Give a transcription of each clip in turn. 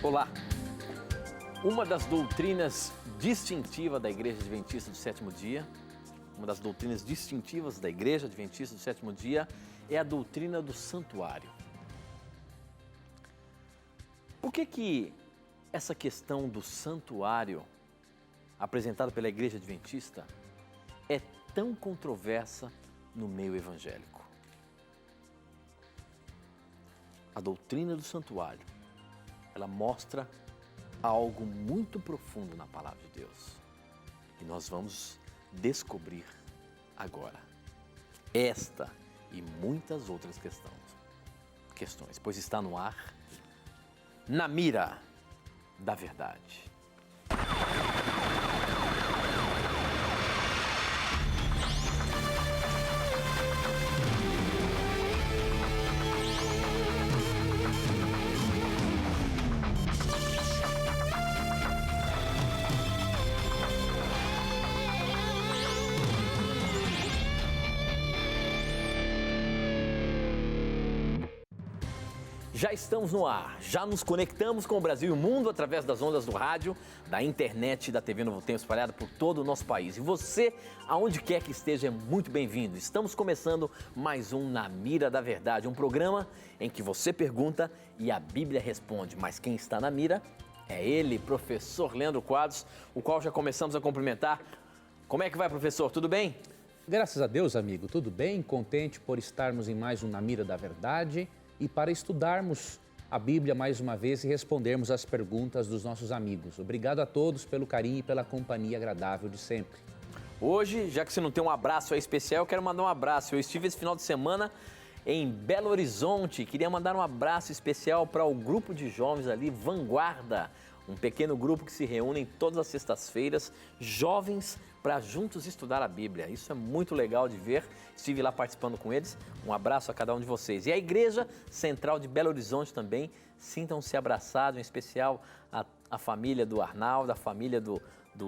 Olá! Uma das doutrinas distintivas da Igreja Adventista do Sétimo Dia, uma das doutrinas distintivas da Igreja Adventista do Sétimo Dia é a doutrina do santuário. Por que essa questão do santuário, apresentada pela Igreja Adventista, é tão controversa no meio evangélico? A doutrina do santuário, ela mostra algo muito profundo na palavra de Deus. E nós vamos descobrir agora esta e muitas outras questões, pois está no ar, Na Mira da Verdade. Já estamos no ar, já nos conectamos com o Brasil e o mundo através das ondas do rádio, da internet e da TV Novo Tempo espalhada por todo o nosso país. E você, aonde quer que esteja, é muito bem-vindo. Estamos começando mais um Na Mira da Verdade, um programa em que você pergunta e a Bíblia responde. Mas quem está na mira é ele, professor Leandro Quadros, o qual já começamos a cumprimentar. Como é que vai, professor? Tudo bem? Graças a Deus, amigo. Tudo bem? Contente por estarmos em mais um Na Mira da Verdade e para estudarmos a Bíblia mais uma vez e respondermos às perguntas dos nossos amigos. Obrigado a todos pelo carinho e pela companhia agradável de sempre. Hoje, já que você não tem um abraço aí especial, eu quero mandar um abraço. Eu estive esse final de semana em Belo Horizonte. Queria mandar um abraço especial para o grupo de jovens ali, Vanguarda. Um pequeno grupo que se reúne todas as sextas-feiras, jovens para juntos estudar a Bíblia. Isso é muito legal de ver. Estive lá participando com eles. Um abraço a cada um de vocês. E a Igreja Central de Belo Horizonte também. Sintam-se abraçados, em especial a família do Arnaldo, a família do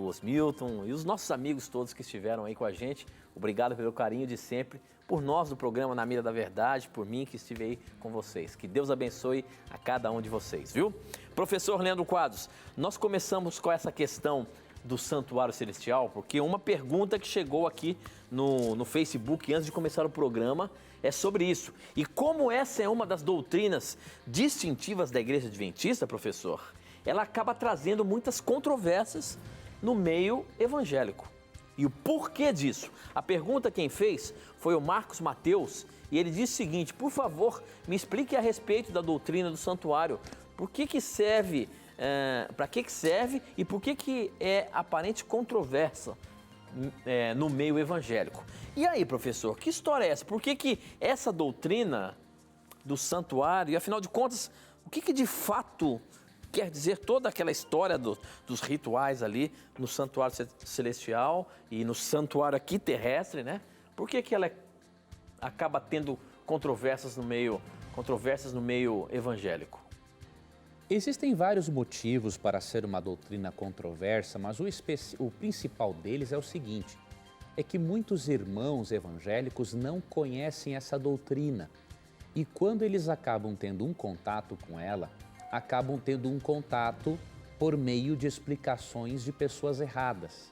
Osmilton e os nossos amigos todos que estiveram aí com a gente. Obrigado pelo carinho de sempre, por nós do programa Na Mira da Verdade, por mim que estive aí com vocês. Que Deus abençoe a cada um de vocês, viu? Professor Leandro Quadros, nós começamos com essa questão do Santuário Celestial, porque uma pergunta que chegou aqui no Facebook antes de começar o programa é sobre isso. E como essa é uma das doutrinas distintivas da Igreja Adventista, professor, ela acaba trazendo muitas controvérsias no meio evangélico. E o porquê disso? A pergunta quem fez foi o Marcos Mateus e ele disse o seguinte: por favor, me explique a respeito da doutrina do santuário. Por que serve, para que serve e por que é aparente controvérsia no meio evangélico? E aí, professor, que história é essa? Por que essa doutrina do santuário, e afinal de contas, o que de fato quer dizer toda aquela história dos rituais ali no santuário celestial e no santuário aqui terrestre, né? Por que ela acaba tendo controvérsias no meio evangélico? Existem vários motivos para ser uma doutrina controversa, mas o principal deles é o seguinte: é que muitos irmãos evangélicos não conhecem essa doutrina e quando eles acabam tendo um contato com ela, acabam tendo um contato por meio de explicações de pessoas erradas.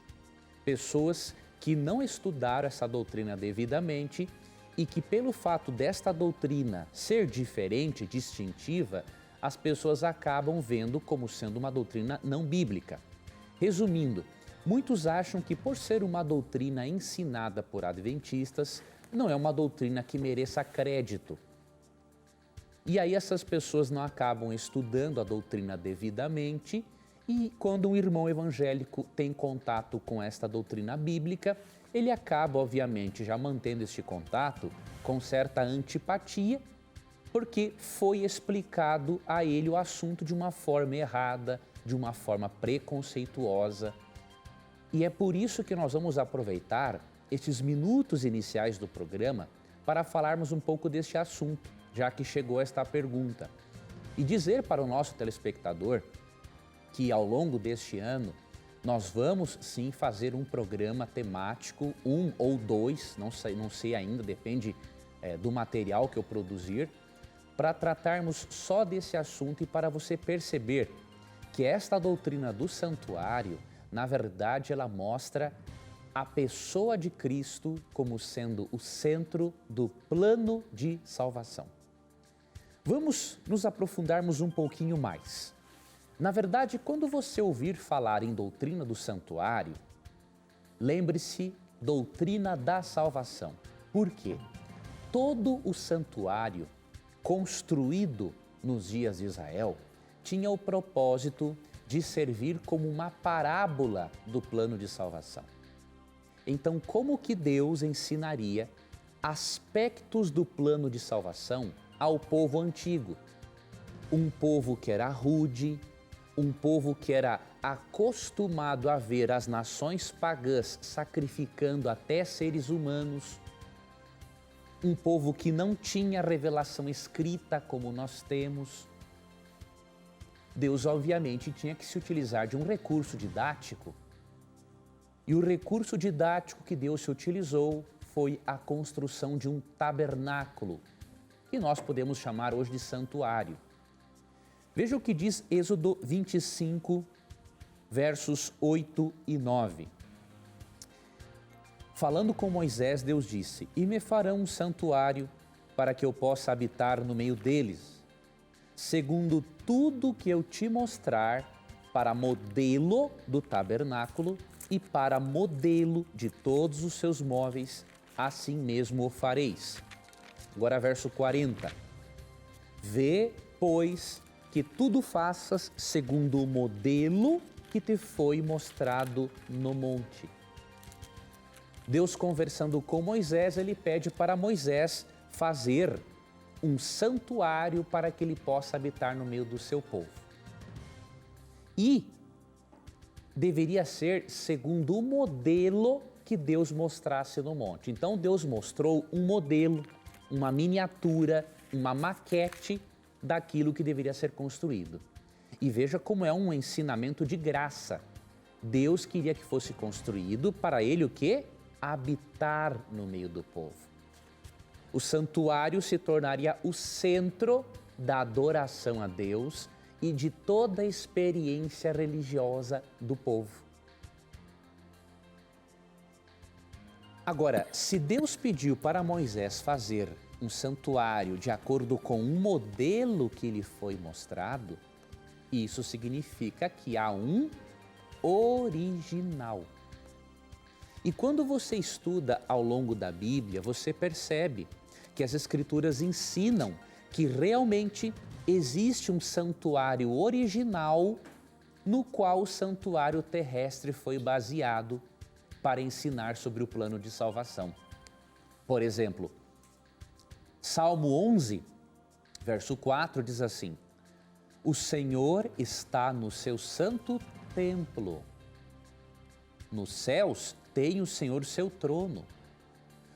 Pessoas que não estudaram essa doutrina devidamente e que pelo fato desta doutrina ser diferente, distintiva, as pessoas acabam vendo como sendo uma doutrina não bíblica. Resumindo, muitos acham que por ser uma doutrina ensinada por adventistas, não é uma doutrina que mereça crédito. E aí essas pessoas não acabam estudando a doutrina devidamente e quando um irmão evangélico tem contato com esta doutrina bíblica, ele acaba, obviamente, já mantendo este contato com certa antipatia, porque foi explicado a ele o assunto de uma forma errada, de uma forma preconceituosa. E é por isso que nós vamos aproveitar estes minutos iniciais do programa para falarmos um pouco deste assunto, já que chegou esta pergunta. E dizer para o nosso telespectador que ao longo deste ano nós vamos sim fazer um programa temático, um ou dois, não sei ainda, depende do material que eu produzir, para tratarmos só desse assunto e para você perceber que esta doutrina do santuário, na verdade, ela mostra a pessoa de Cristo como sendo o centro do plano de salvação. Vamos nos aprofundarmos um pouquinho mais. Na verdade, quando você ouvir falar em doutrina do santuário, lembre-se, doutrina da salvação. Por quê? Todo o santuário construído nos dias de Israel tinha o propósito de servir como uma parábola do plano de salvação. Então, como que Deus ensinaria aspectos do plano de salvação ao povo antigo? Um povo que era rude, um povo que era acostumado a ver as nações pagãs sacrificando até seres humanos, um povo que não tinha revelação escrita como nós temos. Deus, obviamente, tinha que se utilizar de um recurso didático. E o recurso didático que Deus se utilizou foi a construção de um tabernáculo, que nós podemos chamar hoje de santuário. Veja o que diz Êxodo 25, versos 8 e 9. Falando com Moisés, Deus disse: "E me farão um santuário para que eu possa habitar no meio deles, segundo tudo que eu te mostrar, para modelo do tabernáculo e para modelo de todos os seus móveis, assim mesmo o fareis." Agora verso 40. "Vê, pois, que tudo faças segundo o modelo que te foi mostrado no monte." Deus, conversando com Moisés, ele pede para Moisés fazer um santuário para que ele possa habitar no meio do seu povo. E deveria ser segundo o modelo que Deus mostrasse no monte. Então Deus mostrou um modelo, uma miniatura, uma maquete daquilo que deveria ser construído. E veja como é um ensinamento de graça. Deus queria que fosse construído para ele o quê? Habitar no meio do povo. O santuário se tornaria o centro da adoração a Deus e de toda a experiência religiosa do povo. Agora, se Deus pediu para Moisés fazer um santuário de acordo com um modelo que lhe foi mostrado, isso significa que há um original. E quando você estuda ao longo da Bíblia, você percebe que as Escrituras ensinam que realmente existe um santuário original no qual o santuário terrestre foi baseado para ensinar sobre o plano de salvação. Por exemplo, Salmo 11, verso 4 diz assim: "O Senhor está no seu santo templo. Nos céus tem o Senhor seu trono.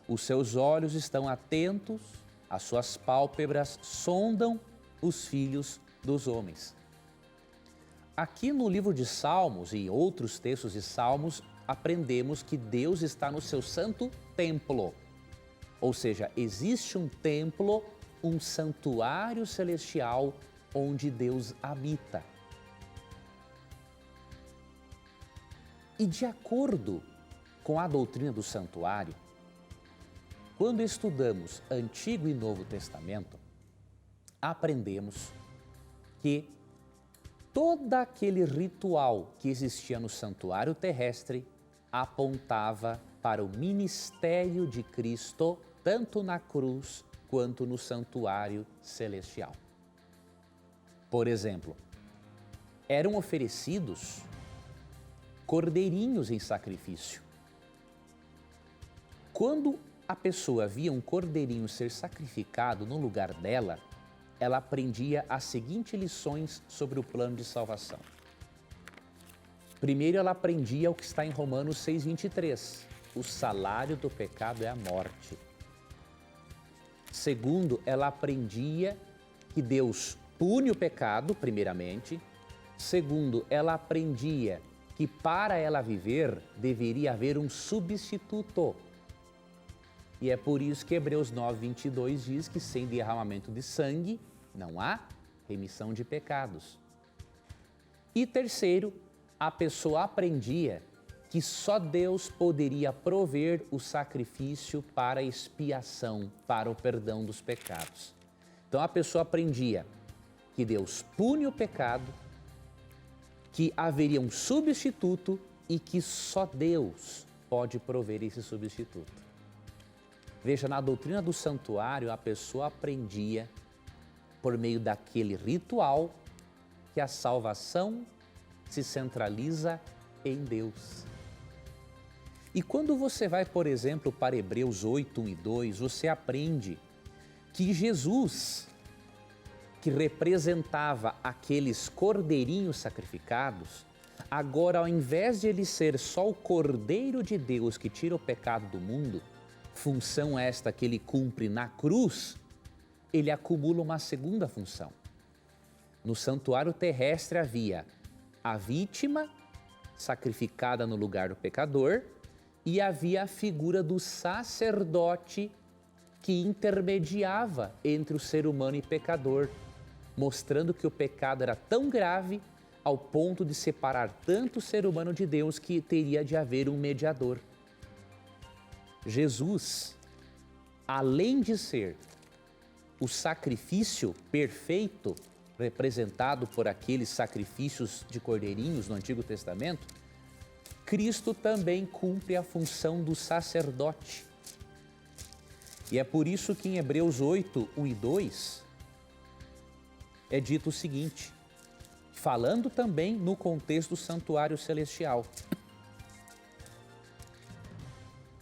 Os seus olhos estão atentos, as suas pálpebras sondam os filhos dos homens." Aqui no livro de Salmos e outros textos de Salmos, aprendemos que Deus está no seu santo templo. Ou seja, existe um templo, um santuário celestial onde Deus habita. E de acordo com a doutrina do santuário, quando estudamos Antigo e Novo Testamento, aprendemos que todo aquele ritual que existia no santuário terrestre apontava para o ministério de Cristo, tanto na cruz quanto no santuário celestial. Por exemplo, eram oferecidos cordeirinhos em sacrifício. Quando a pessoa via um cordeirinho ser sacrificado no lugar dela, ela aprendia as seguintes lições sobre o plano de salvação. Primeiro, ela aprendia o que está em Romanos 6,23. O salário do pecado é a morte. Segundo, ela aprendia que Deus pune o pecado, primeiramente. Segundo, ela aprendia que para ela viver deveria haver um substituto. E é por isso que Hebreus 9:22 diz que sem derramamento de sangue não há remissão de pecados. E terceiro, a pessoa aprendia que só Deus poderia prover o sacrifício para a expiação, para o perdão dos pecados. Então a pessoa aprendia que Deus pune o pecado, que haveria um substituto e que só Deus pode prover esse substituto. Veja, na doutrina do santuário, a pessoa aprendia, por meio daquele ritual, que a salvação se centraliza em Deus. E quando você vai, por exemplo, para Hebreus 8, 1 e 2, você aprende que Jesus, que representava aqueles cordeirinhos sacrificados, agora, ao invés de ele ser só o Cordeiro de Deus que tira o pecado do mundo, função esta que ele cumpre na cruz, ele acumula uma segunda função. No santuário terrestre havia a vítima sacrificada no lugar do pecador e havia a figura do sacerdote que intermediava entre o ser humano e pecador, mostrando que o pecado era tão grave ao ponto de separar tanto o ser humano de Deus que teria de haver um mediador. Jesus, além de ser o sacrifício perfeito, representado por aqueles sacrifícios de cordeirinhos no Antigo Testamento, Cristo também cumpre a função do sacerdote. E é por isso que em Hebreus 8, 1 e 2, é dito o seguinte, falando também no contexto do santuário celestial.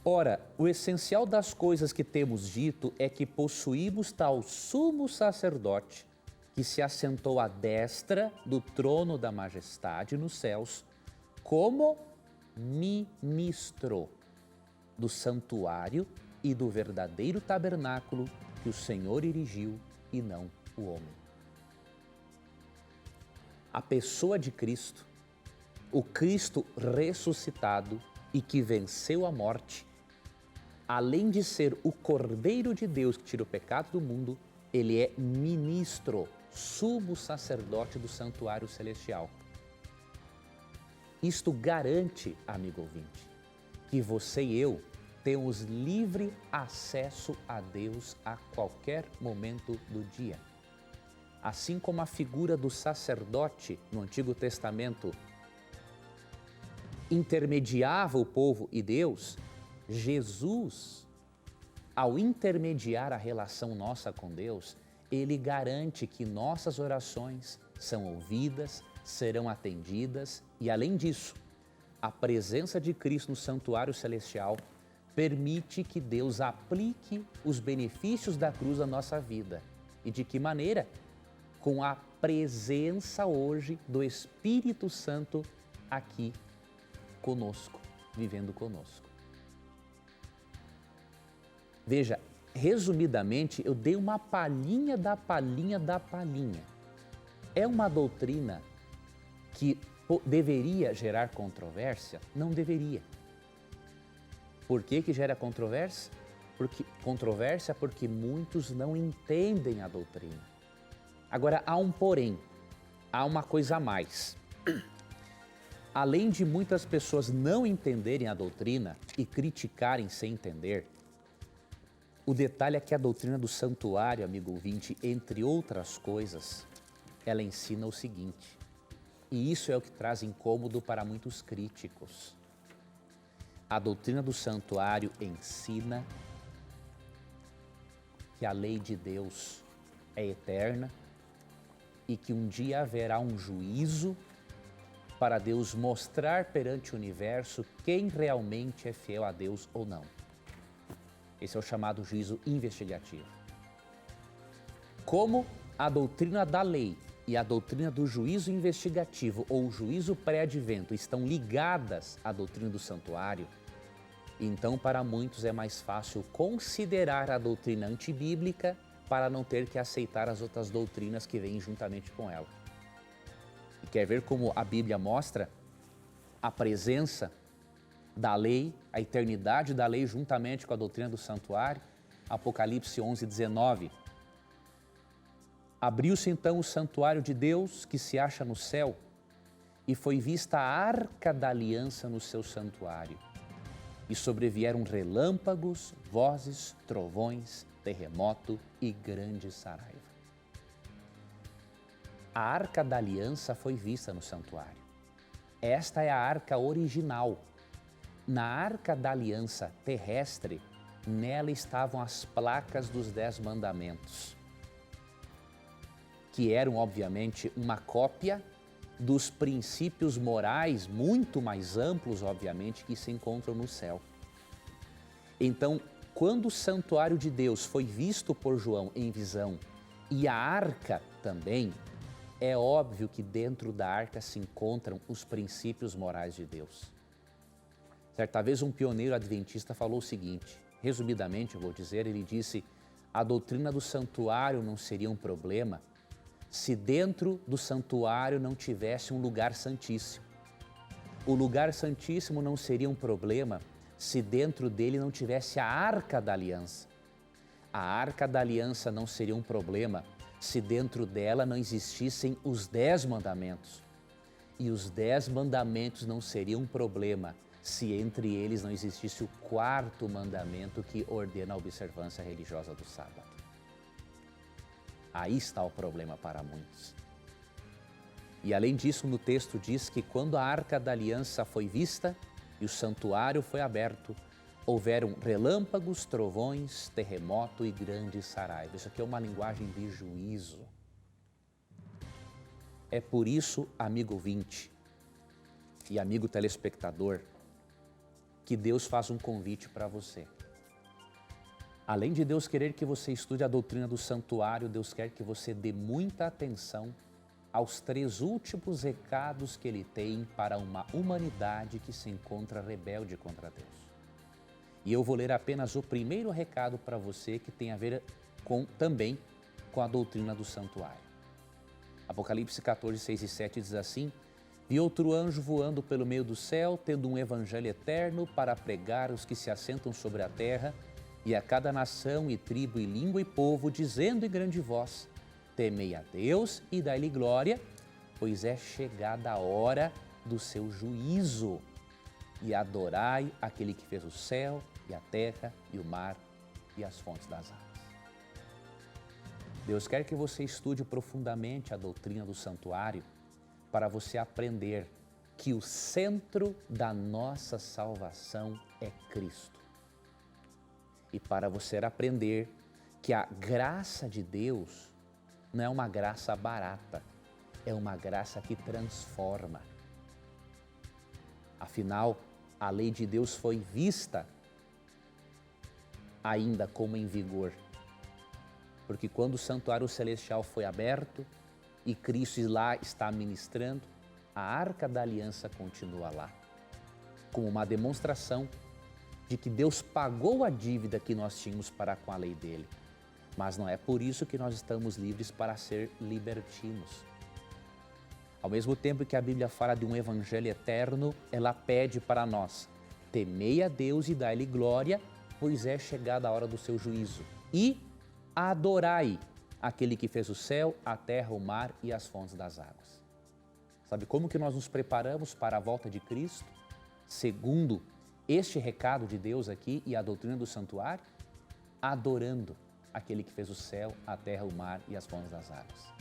Ora, o essencial das coisas que temos dito é que possuímos tal sumo sacerdote que se assentou à destra do trono da majestade nos céus, como ministro do santuário e do verdadeiro tabernáculo que o Senhor erigiu e não o homem. A pessoa de Cristo, o Cristo ressuscitado e que venceu a morte, além de ser o Cordeiro de Deus que tira o pecado do mundo, ele é ministro, sumo sacerdote do santuário celestial. Isto garante, amigo ouvinte, que você e eu temos livre acesso a Deus a qualquer momento do dia. Assim como a figura do sacerdote no Antigo Testamento intermediava o povo e Deus, Jesus, ao intermediar a relação nossa com Deus, ele garante que nossas orações são ouvidas, serão atendidas e, além disso, a presença de Cristo no santuário celestial permite que Deus aplique os benefícios da cruz à nossa vida. E de que maneira? Com a presença hoje do Espírito Santo aqui conosco, vivendo conosco. Veja, resumidamente, eu dei uma palhinha da palhinha da palhinha. É uma doutrina que deveria gerar controvérsia? Não deveria. Por que que gera controvérsia? Porque muitos não entendem a doutrina. Agora, há um porém, há uma coisa a mais. Além de muitas pessoas não entenderem a doutrina e criticarem sem entender, o detalhe é que a doutrina do santuário, amigo ouvinte, entre outras coisas, ela ensina o seguinte, e isso é o que traz incômodo para muitos críticos. A doutrina do santuário ensina que a lei de Deus é eterna e que um dia haverá um juízo para Deus mostrar perante o universo quem realmente é fiel a Deus ou não. Esse é o chamado juízo investigativo. Como a doutrina da lei e a doutrina do juízo investigativo ou o juízo pré-advento estão ligadas à doutrina do santuário, então para muitos é mais fácil considerar a doutrina antibíblica para não ter que aceitar as outras doutrinas que vêm juntamente com ela. E quer ver como a Bíblia mostra a presença da lei, a eternidade da lei juntamente com a doutrina do santuário? Apocalipse 11, 19. Abriu-se então o santuário de Deus que se acha no céu, e foi vista a arca da aliança no seu santuário. E sobrevieram relâmpagos, vozes, trovões, terremoto e grande saraiva. A arca da aliança foi vista no santuário. Esta é a arca original. Na arca da aliança terrestre, nela estavam as placas dos 10 mandamentos, que eram, obviamente, uma cópia dos princípios morais muito mais amplos, obviamente, que se encontram no céu. Então, quando o santuário de Deus foi visto por João em visão e a arca também, é óbvio que dentro da arca se encontram os princípios morais de Deus. Certa vez um pioneiro adventista falou o seguinte, resumidamente eu vou dizer, ele disse: a doutrina do santuário não seria um problema se dentro do santuário não tivesse um lugar santíssimo. O lugar santíssimo não seria um problema se dentro dele não tivesse a arca da aliança. A arca da aliança não seria um problema se dentro dela não existissem os 10 mandamentos. E os 10 mandamentos não seriam um problema se entre eles não existisse o 4º mandamento que ordena a observância religiosa do sábado. Aí está o problema para muitos. E além disso, no texto diz que quando a arca da aliança foi vista e o santuário foi aberto, houveram relâmpagos, trovões, terremoto e grande saraiva. Isso aqui é uma linguagem de juízo. É por isso, amigo ouvinte e amigo telespectador, que Deus faz um convite para você. Além de Deus querer que você estude a doutrina do santuário, Deus quer que você dê muita atenção aos 3 últimos recados que Ele tem para uma humanidade que se encontra rebelde contra Deus. E eu vou ler apenas o primeiro recado para você, que tem a ver também com a doutrina do santuário. Apocalipse 14, 6 e 7 diz assim: vi outro anjo voando pelo meio do céu, tendo um evangelho eterno para pregar os que se assentam sobre a terra, e a cada nação e tribo e língua e povo, dizendo em grande voz: temei a Deus e dai-lhe glória, pois é chegada a hora do seu juízo, e adorai aquele que fez o céu e a terra e o mar e as fontes das águas. Deus quer que você estude profundamente a doutrina do santuário para você aprender que o centro da nossa salvação é Cristo. E para você aprender que a graça de Deus não é uma graça barata, é uma graça que transforma. Afinal, a lei de Deus foi vista ainda como em vigor. Porque quando o santuário celestial foi aberto e Cristo lá está ministrando, a arca da aliança continua lá, como uma demonstração de que Deus pagou a dívida que nós tínhamos para com a lei dele. Mas não é por isso que nós estamos livres para ser libertinos. Ao mesmo tempo que a Bíblia fala de um evangelho eterno, ela pede para nós: temei a Deus e dai-lhe glória, pois é chegada a hora do seu juízo. E adorai aquele que fez o céu, a terra, o mar e as fontes das águas. Sabe como que nós nos preparamos para a volta de Cristo? Segundo este recado de Deus aqui e a doutrina do santuário, adorando aquele que fez o céu, a terra, o mar e as fontes das águas.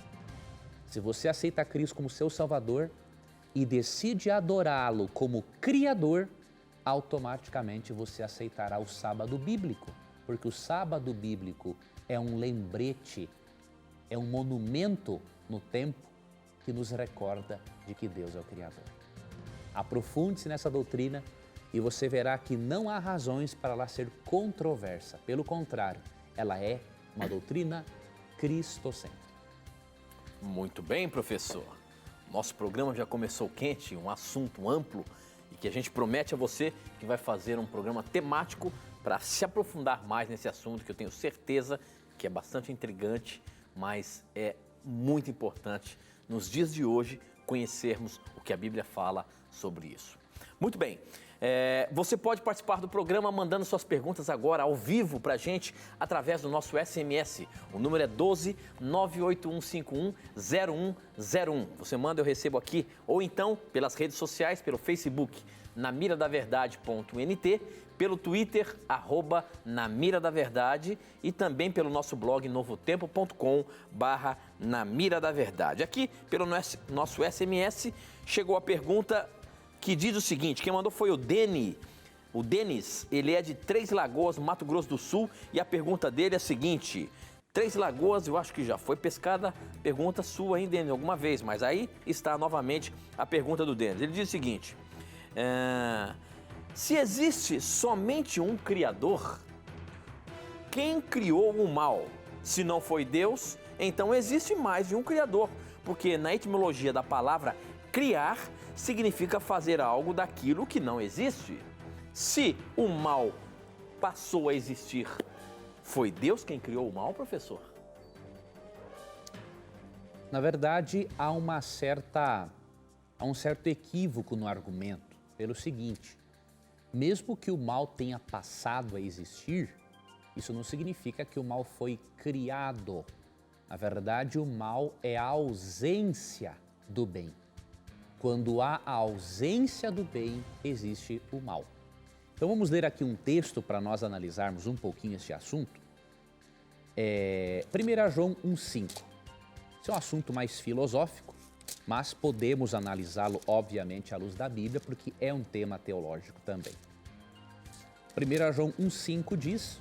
Se você aceita Cristo como seu Salvador e decide adorá-lo como Criador, automaticamente você aceitará o sábado bíblico, porque o sábado bíblico é um lembrete, é um monumento no tempo que nos recorda de que Deus é o Criador. Aprofunde-se nessa doutrina e você verá que não há razões para ela ser controversa. Pelo contrário, ela é uma doutrina cristocêntrica. Muito bem, professor. Nosso programa já começou quente, um assunto amplo e que a gente promete a você que vai fazer um programa temático para se aprofundar mais nesse assunto, que eu tenho certeza que é bastante intrigante, mas é muito importante nos dias de hoje conhecermos o que a Bíblia fala sobre isso. Muito bem, Você pode participar do programa mandando suas perguntas agora ao vivo para a gente através do nosso SMS. O número é 12 98151 0101. Você manda, eu recebo aqui. Ou então pelas redes sociais, pelo Facebook, namiradaverdade.nt, pelo Twitter, @namiradaverdade e também pelo nosso blog novotempo.com/namiradaverdade. Aqui, pelo nosso SMS, chegou a pergunta que diz o seguinte, quem mandou foi o Denis, ele é de Três Lagoas, Mato Grosso do Sul, e a pergunta dele é a seguinte: Três Lagoas, eu acho que já foi pescada, pergunta sua, hein, Denis, alguma vez, mas aí está novamente a pergunta do Denis. Ele diz o seguinte, se existe somente um Criador, quem criou o mal? Se não foi Deus, então existe mais de um Criador, porque na etimologia da palavra criar significa fazer algo daquilo que não existe. Se o mal passou a existir, foi Deus quem criou o mal, professor? Na verdade, há um certo equívoco no argumento, pelo seguinte: mesmo que o mal tenha passado a existir, isso não significa que o mal foi criado. Na verdade, o mal é a ausência do bem. Quando há a ausência do bem, existe o mal. Então vamos ler aqui um texto para nós analisarmos um pouquinho esse assunto. 1 João 1,5. Esse é um assunto mais filosófico, mas podemos analisá-lo, obviamente, à luz da Bíblia, porque é um tema teológico também. 1 João 1,5 diz: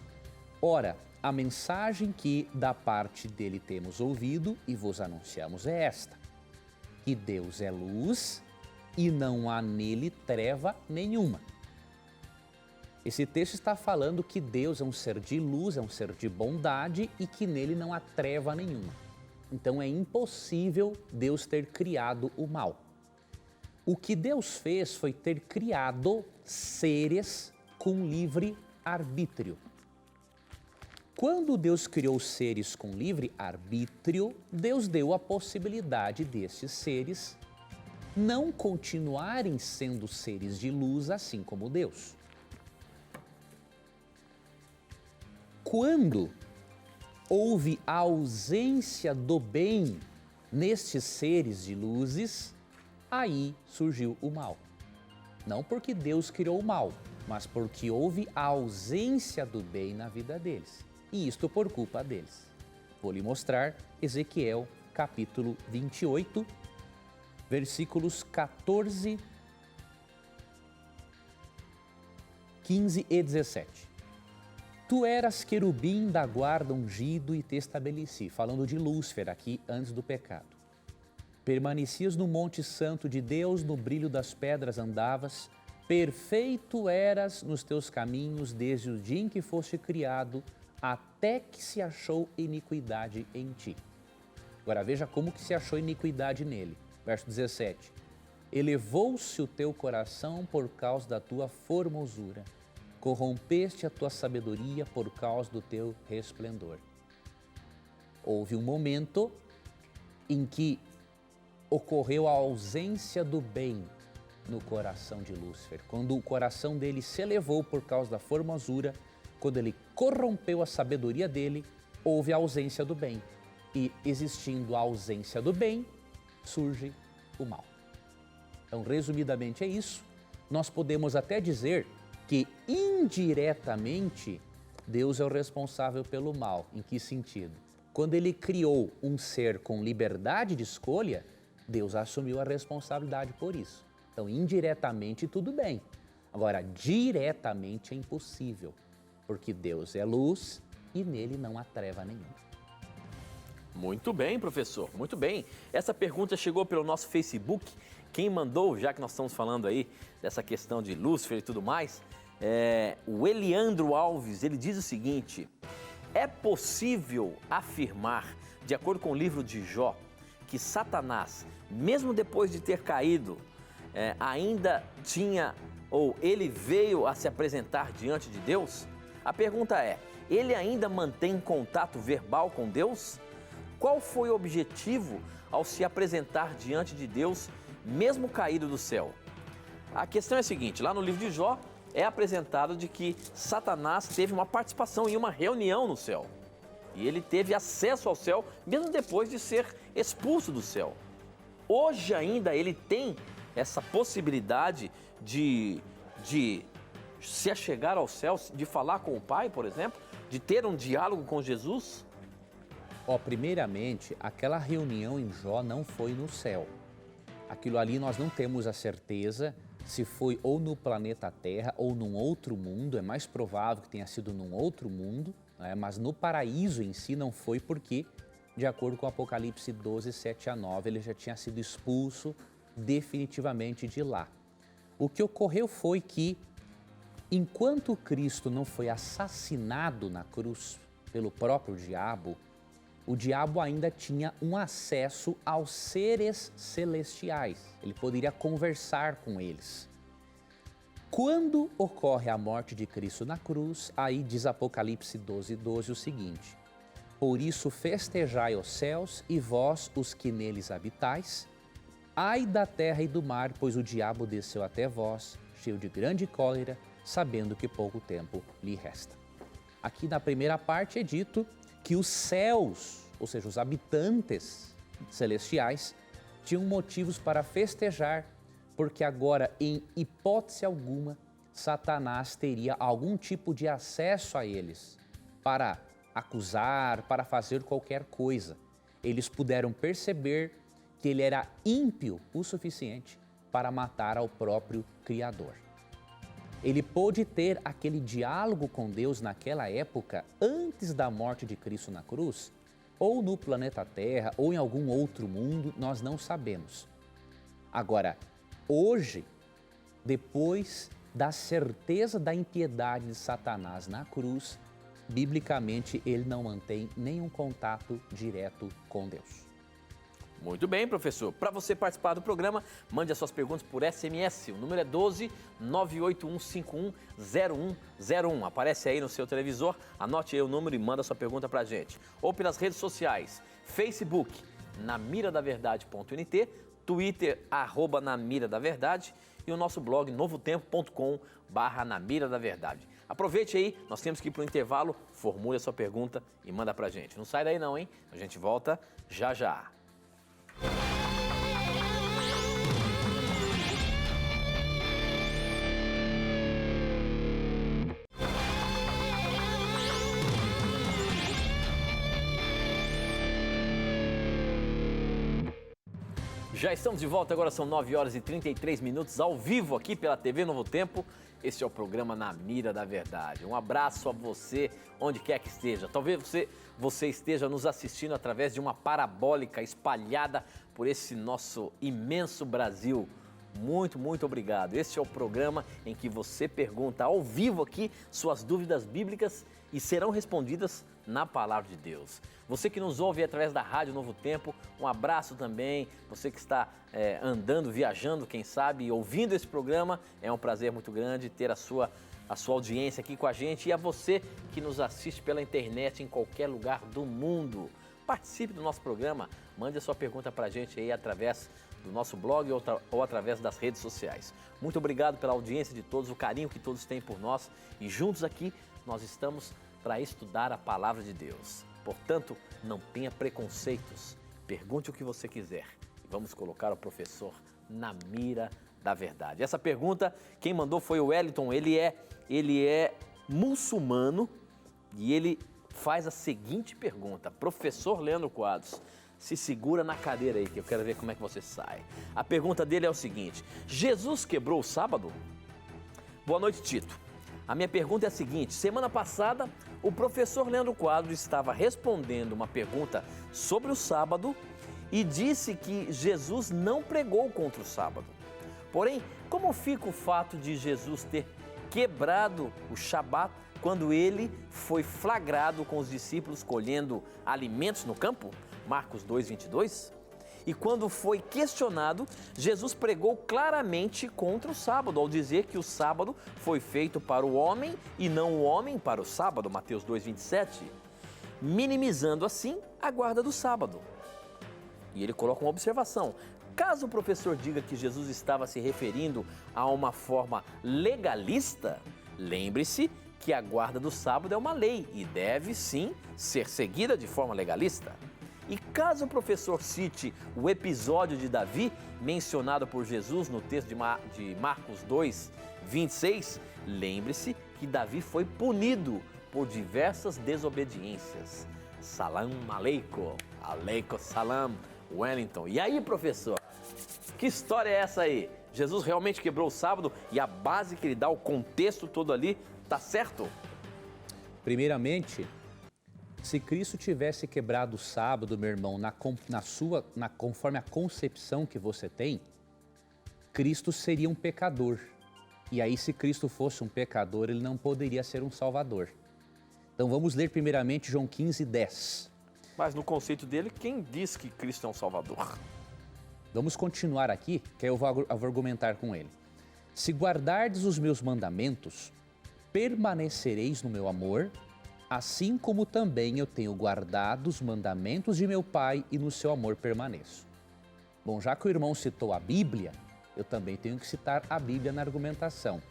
Ora, a mensagem que da parte dele temos ouvido e vos anunciamos é esta: que Deus é luz e não há nele treva nenhuma. Esse texto está falando que Deus é um ser de luz, é um ser de bondade e que nele não há treva nenhuma. Então é impossível Deus ter criado o mal. O que Deus fez foi ter criado seres com livre arbítrio. Quando Deus criou seres com livre arbítrio, Deus deu a possibilidade desses seres não continuarem sendo seres de luz assim como Deus. Quando houve a ausência do bem nestes seres de luzes, aí surgiu o mal. Não porque Deus criou o mal, mas porque houve a ausência do bem na vida deles. E isto por culpa deles. Vou lhe mostrar Ezequiel capítulo 28, versículos 14, 15 e 17. Tu eras querubim da guarda ungido e te estabeleci, falando de Lúcifer aqui antes do pecado. Permanecias no monte santo de Deus, no brilho das pedras andavas, perfeito eras nos teus caminhos desde o dia em que foste criado, até que se achou iniquidade em ti. Agora veja como que se achou iniquidade nele. Verso 17. Elevou-se o teu coração por causa da tua formosura. Corrompeste a tua sabedoria por causa do teu resplendor. Houve um momento em que ocorreu a ausência do bem no coração de Lúcifer. Quando o coração dele se elevou por causa da formosura, quando ele corrompeu a sabedoria dele, houve a ausência do bem. E existindo a ausência do bem, surge o mal. Então, resumidamente é isso. Nós podemos até dizer que indiretamente Deus é o responsável pelo mal. Em que sentido? Quando ele criou um ser com liberdade de escolha, Deus assumiu a responsabilidade por isso. Então, indiretamente tudo bem. Agora, diretamente é impossível, porque Deus é luz e nele não há treva nenhuma. Muito bem, professor, muito bem. Essa pergunta chegou pelo nosso Facebook. Quem mandou, já que nós estamos falando aí dessa questão de Lúcifer e tudo mais, o Eliandro Alves, ele diz o seguinte: é possível afirmar, de acordo com o livro de Jó, que Satanás, mesmo depois de ter caído, ainda tinha, ou ele veio a se apresentar diante de Deus? A pergunta é, ele ainda mantém contato verbal com Deus? Qual foi o objetivo ao se apresentar diante de Deus, mesmo caído do céu? A questão é a seguinte, lá no livro de Jó é apresentado de que Satanás teve uma participação em uma reunião no céu. E ele teve acesso ao céu mesmo depois de ser expulso do céu. Hoje ainda ele tem essa possibilidade de se achegar ao céu, de falar com o Pai, por exemplo, de ter um diálogo com Jesus? Primeiramente, aquela reunião em Jó não foi no céu. Aquilo ali nós não temos a certeza se foi ou no planeta Terra ou num outro mundo. É mais provável que tenha sido num outro mundo, né? Mas no paraíso em si não foi porque, de acordo com Apocalipse 12, 7 a 9, ele já tinha sido expulso definitivamente de lá. O que ocorreu foi que, enquanto Cristo não foi assassinado na cruz pelo próprio diabo, o diabo ainda tinha um acesso aos seres celestiais. Ele poderia conversar com eles. Quando ocorre a morte de Cristo na cruz, aí diz Apocalipse 12, 12 o seguinte: por isso festejai os céus e vós os que neles habitais, ai da terra e do mar, pois o diabo desceu até vós, cheio de grande cólera, sabendo que pouco tempo lhe resta. Aqui na primeira parte é dito que os céus, ou seja, os habitantes celestiais, tinham motivos para festejar, porque agora, em hipótese alguma, Satanás teria algum tipo de acesso a eles para acusar, para fazer qualquer coisa. Eles puderam perceber que ele era ímpio o suficiente para matar ao próprio Criador. Ele pôde ter aquele diálogo com Deus naquela época, antes da morte de Cristo na cruz, ou no planeta Terra, ou em algum outro mundo, nós não sabemos. Agora, hoje, depois da certeza da impiedade de Satanás na cruz, biblicamente ele não mantém nenhum contato direto com Deus. Muito bem, professor. Para você participar do programa, mande as suas perguntas por SMS. O número é 12 981510101. Aparece aí no seu televisor. Anote aí o número e manda a sua pergunta para a gente. Ou pelas redes sociais, Facebook, namiradaverdade.nt, Twitter, @namiradaverdade e o nosso blog novotempo.com/namiradaverdade. Aproveite aí, nós temos que ir para o intervalo, formule a sua pergunta e manda para a gente. Não sai daí não, hein? A gente volta já já. Já estamos de volta, agora são 9 horas e 33 minutos, ao vivo aqui pela TV Novo Tempo. Este é o programa Na Mira da Verdade. Um abraço a você, onde quer que esteja. Talvez você esteja nos assistindo através de uma parabólica espalhada por esse nosso imenso Brasil. Muito, muito obrigado. Este é o programa em que você pergunta ao vivo aqui suas dúvidas bíblicas e serão respondidas na Palavra de Deus. Você que nos ouve através da Rádio Novo Tempo, um abraço também. Você que está andando, viajando, quem sabe, ouvindo esse programa, é um prazer muito grande ter a sua audiência aqui com a gente. E a você que nos assiste pela internet em qualquer lugar do mundo. Participe do nosso programa, mande a sua pergunta para a gente aí através do nosso blog ou através das redes sociais. Muito obrigado pela audiência de todos, o carinho que todos têm por nós. E juntos aqui nós estamos para estudar a Palavra de Deus. Portanto, não tenha preconceitos, pergunte o que você quiser e vamos colocar o professor na mira da verdade. Essa pergunta, quem mandou foi o Wellington, ele é muçulmano e ele faz a seguinte pergunta: professor Leandro Quadros, se segura na cadeira aí que eu quero ver como é que você sai. A pergunta dele é o seguinte: Jesus quebrou o sábado? Boa noite, Tito. A minha pergunta é a seguinte: semana passada o professor Leandro Quadros estava respondendo uma pergunta sobre o sábado e disse que Jesus não pregou contra o sábado. Porém, como fica o fato de Jesus ter quebrado o Shabat quando ele foi flagrado com os discípulos colhendo alimentos no campo? Marcos 2:22. E quando foi questionado, Jesus pregou claramente contra o sábado, ao dizer que o sábado foi feito para o homem e não o homem para o sábado, Mateus 2:27, minimizando assim a guarda do sábado. E ele coloca uma observação: caso o professor diga que Jesus estava se referindo a uma forma legalista, lembre-se que a guarda do sábado é uma lei e deve, sim, ser seguida de forma legalista. E caso o professor cite o episódio de Davi, mencionado por Jesus no texto de Marcos 2, 26, lembre-se que Davi foi punido por diversas desobediências. Salam aleikum, aleikum salam, Wellington. E aí, professor, que história é essa aí? Jesus realmente quebrou o sábado e a base que ele dá, o contexto todo ali, tá certo? Primeiramente, se Cristo tivesse quebrado o sábado, meu irmão, conforme a concepção que você tem, Cristo seria um pecador. E aí, se Cristo fosse um pecador, ele não poderia ser um salvador. Então vamos ler primeiramente João 15, 10. Mas no conceito dele, quem diz que Cristo é um salvador? Vamos continuar aqui, que eu vou argumentar com ele. Se guardardes os meus mandamentos, permanecereis no meu amor, assim como também eu tenho guardado os mandamentos de meu Pai e no seu amor permaneço. Bom, já que o irmão citou a Bíblia, eu também tenho que citar a Bíblia na argumentação.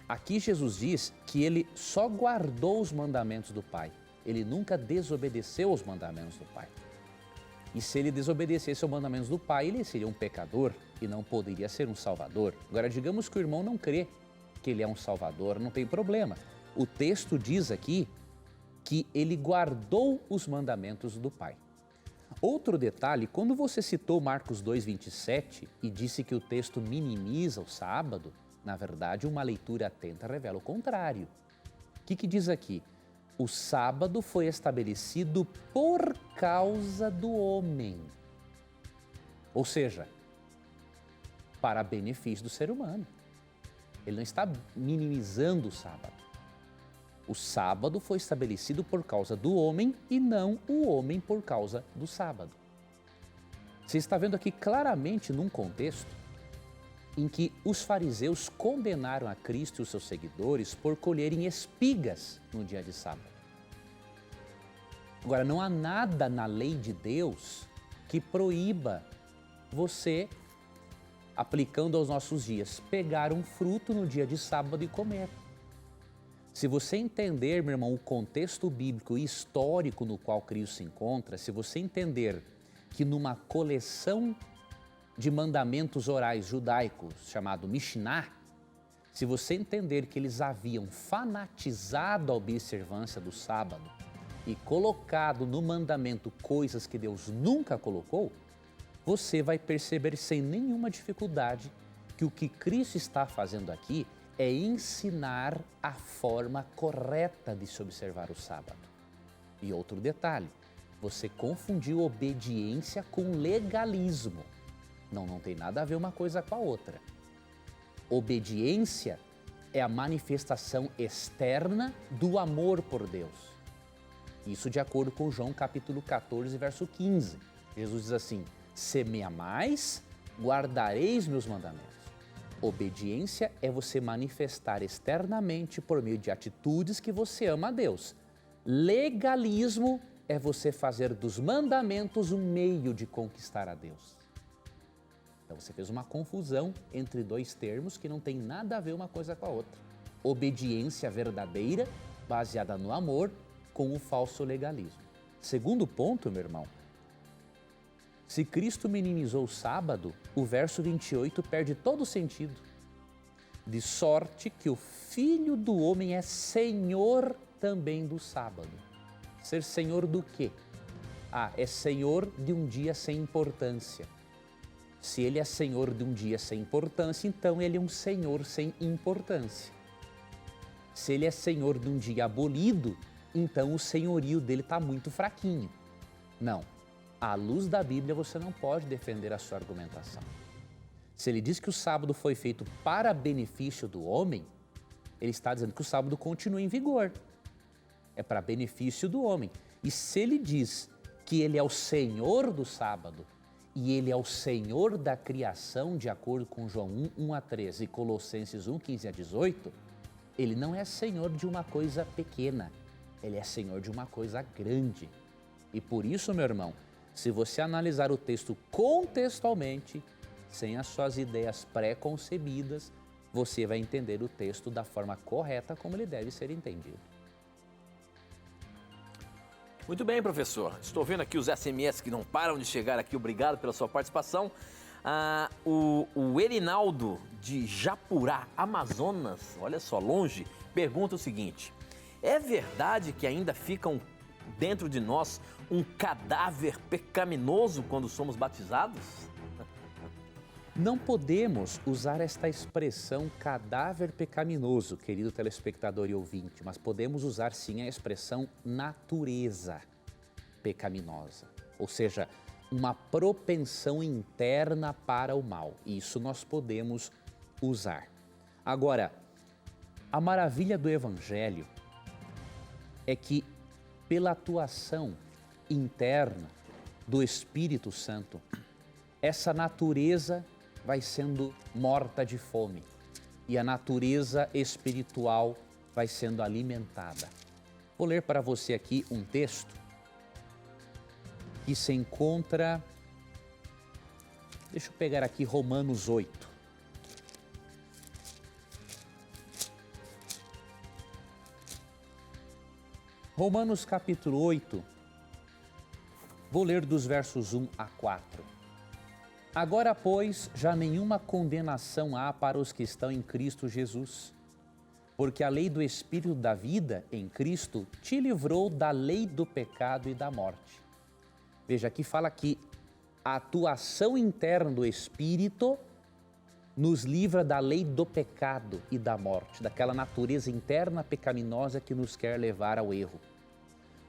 Aqui Jesus diz que ele só guardou os mandamentos do Pai. Ele nunca desobedeceu aos mandamentos do Pai. E se ele desobedecesse aos mandamentos do Pai, ele seria um pecador e não poderia ser um salvador. Agora, digamos que o irmão não crê que ele é um salvador, não tem problema. O texto diz aqui que ele guardou os mandamentos do Pai. Outro detalhe, quando você citou Marcos 2,27 e disse que o texto minimiza o sábado, na verdade, uma leitura atenta revela o contrário. O que diz aqui? O sábado foi estabelecido por causa do homem. Ou seja, para benefício do ser humano. Ele não está minimizando o sábado. O sábado foi estabelecido por causa do homem e não o homem por causa do sábado. Você está vendo aqui claramente num contexto em que os fariseus condenaram a Cristo e os seus seguidores por colherem espigas no dia de sábado. Agora, não há nada na lei de Deus que proíba você, aplicando aos nossos dias, pegar um fruto no dia de sábado e comer. Se você entender, meu irmão, o contexto bíblico e histórico no qual Cristo se encontra, se você entender que numa coleção de mandamentos orais judaicos chamado Mishnah, se você entender que eles haviam fanatizado a observância do sábado e colocado no mandamento coisas que Deus nunca colocou, você vai perceber sem nenhuma dificuldade que o que Cristo está fazendo aqui é ensinar a forma correta de se observar o sábado. E outro detalhe, você confundiu obediência com legalismo. Não tem nada a ver uma coisa com a outra. Obediência é a manifestação externa do amor por Deus. Isso de acordo com João capítulo 14, verso 15. Jesus diz assim, se me amais, guardareis meus mandamentos. Obediência é você manifestar externamente por meio de atitudes que você ama a Deus. Legalismo é você fazer dos mandamentos um meio de conquistar a Deus. Então você fez uma confusão entre dois termos que não tem nada a ver uma coisa com a outra. Obediência verdadeira, baseada no amor, com o falso legalismo. Segundo ponto, meu irmão, se Cristo minimizou o sábado, o verso 28 perde todo o sentido. De sorte que o Filho do Homem é Senhor também do sábado. Ser Senhor do quê? É Senhor de um dia sem importância. Se ele é Senhor de um dia sem importância, então ele é um Senhor sem importância. Se ele é Senhor de um dia abolido, então o senhorio dele está muito fraquinho. Não. À luz da Bíblia, você não pode defender a sua argumentação. Se ele diz que o sábado foi feito para benefício do homem, ele está dizendo que o sábado continua em vigor. É para benefício do homem. E se ele diz que ele é o Senhor do sábado e ele é o Senhor da criação, de acordo com João 1, 1 a 13 e Colossenses 1, 15 a 18, ele não é Senhor de uma coisa pequena, ele é Senhor de uma coisa grande. E por isso, meu irmão, se você analisar o texto contextualmente, sem as suas ideias pré-concebidas, você vai entender o texto da forma correta como ele deve ser entendido. Muito bem, professor. Estou vendo aqui os SMS que não param de chegar aqui. Obrigado pela sua participação. O Erinaldo, de Japurá, Amazonas, olha só, longe, pergunta o seguinte: é verdade que ainda ficam dentro de nós um cadáver pecaminoso quando somos batizados? Não podemos usar esta expressão cadáver pecaminoso, querido telespectador e ouvinte, mas podemos usar sim a expressão natureza pecaminosa, ou seja, uma propensão interna para o mal. Isso nós podemos usar. Agora, a maravilha do Evangelho é que, pela atuação interna do Espírito Santo, essa natureza vai sendo morta de fome e a natureza espiritual vai sendo alimentada. Vou ler para você aqui um texto que se encontra, deixa eu pegar aqui Romanos 8. Romanos capítulo 8, vou ler dos versos 1 a 4. Agora, pois, já nenhuma condenação há para os que estão em Cristo Jesus, porque a lei do Espírito da vida em Cristo te livrou da lei do pecado e da morte. Veja, aqui fala que a atuação interna do Espírito nos livra da lei do pecado e da morte, daquela natureza interna pecaminosa que nos quer levar ao erro.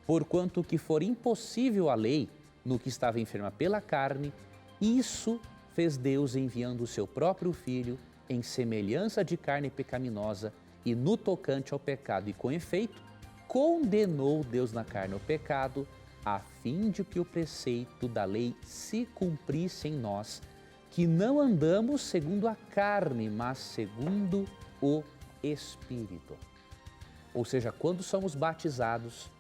Porquanto que for impossível a lei, no que estava enferma pela carne, isso fez Deus enviando o seu próprio Filho em semelhança de carne pecaminosa e no tocante ao pecado, e com efeito, condenou Deus na carne o pecado, a fim de que o preceito da lei se cumprisse em nós, que não andamos segundo a carne, mas segundo o Espírito. Ou seja, quando somos batizados,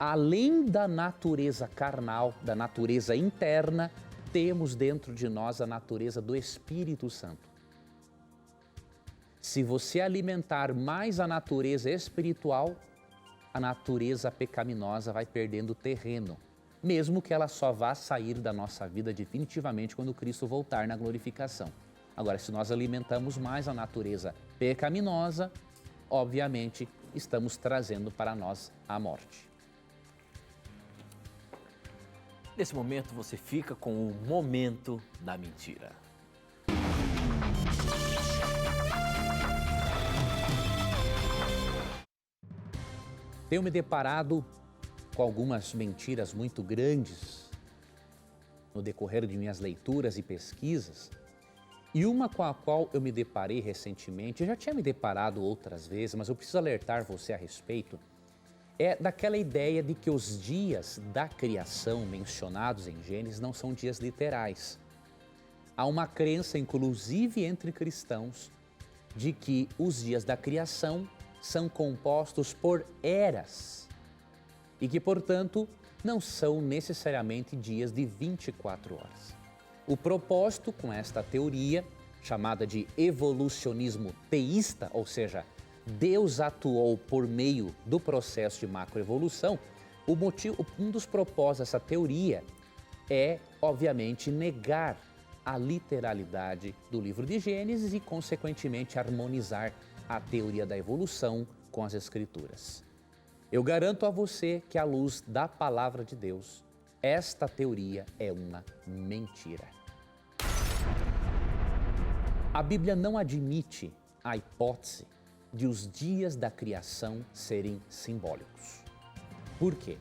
além da natureza carnal, da natureza interna, temos dentro de nós a natureza do Espírito Santo. Se você alimentar mais a natureza espiritual, a natureza pecaminosa vai perdendo terreno, mesmo que ela só vá sair da nossa vida definitivamente quando Cristo voltar na glorificação. Agora, se nós alimentamos mais a natureza pecaminosa, obviamente estamos trazendo para nós a morte. Nesse momento você fica com o momento da mentira. Tenho me deparado com algumas mentiras muito grandes no decorrer de minhas leituras e pesquisas, e uma com a qual eu me deparei recentemente, eu já tinha me deparado outras vezes, mas eu preciso alertar você a respeito, é daquela ideia de que os dias da criação mencionados em Gênesis não são dias literais. Há uma crença, inclusive entre cristãos, de que os dias da criação são compostos por eras e que, portanto, não são necessariamente dias de 24 horas. O propósito com esta teoria, chamada de evolucionismo teísta, ou seja, Deus atuou por meio do processo de macroevolução, um dos propósitos dessa teoria é, obviamente, negar a literalidade do livro de Gênesis e, consequentemente, harmonizar a teoria da evolução com as Escrituras. Eu garanto a você que, à luz da palavra de Deus, esta teoria é uma mentira. A Bíblia não admite a hipótese de os dias da criação serem simbólicos. Por quê?